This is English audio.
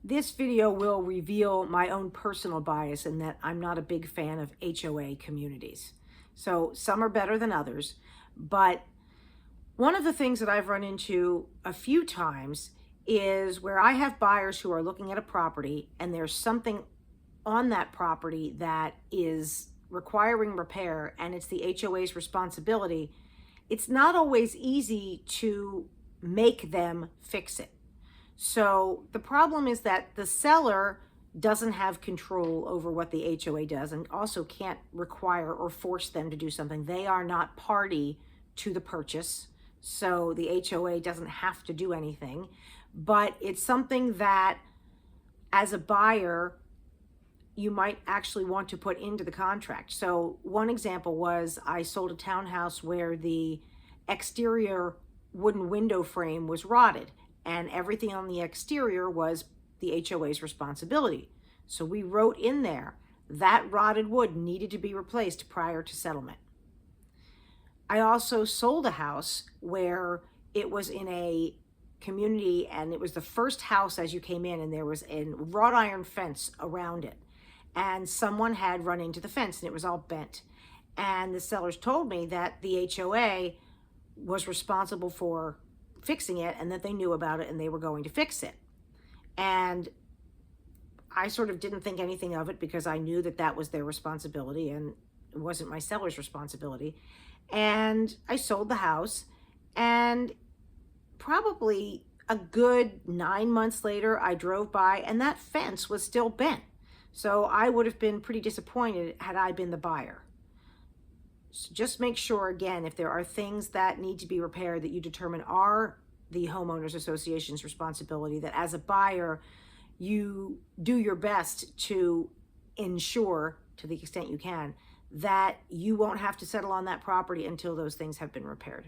This video will reveal my own personal bias in that I'm not a big fan of HOA communities. So some are better than others, but one of the things that I've run into a few times is where I have buyers who are looking at a property and there's something on that property that is requiring repair and it's the HOA's responsibility. It's not always easy to make them fix it. So the problem is that the seller doesn't have control over what the HOA does and also can't require or force them to do something. They are not party to the purchase, so the HOA doesn't have to do anything. But it's something that, as a buyer, you might actually want to put into the contract. So one example was I sold a townhouse where the exterior wooden window frame was rotted and everything on the exterior was the HOA's responsibility. So we wrote in there that rotted wood needed to be replaced prior to settlement. I also sold a house where it was in a community and it was the first house as you came in, and there was a wrought iron fence around it. And someone had run into the fence and it was all bent. And the sellers told me that the HOA was responsible for fixing it and that they knew about it and they were going to fix it. And I sort of didn't think anything of it because I knew that that was their responsibility and it wasn't my seller's responsibility. And I sold the house, and probably a good 9 months later, I drove by and that fence was still bent. So I would have been pretty disappointed had I been the buyer. So just make sure, again, if there are things that need to be repaired that you determine are the homeowners association's responsibility, that as a buyer, you do your best to ensure, to the extent you can, that you won't have to settle on that property until those things have been repaired.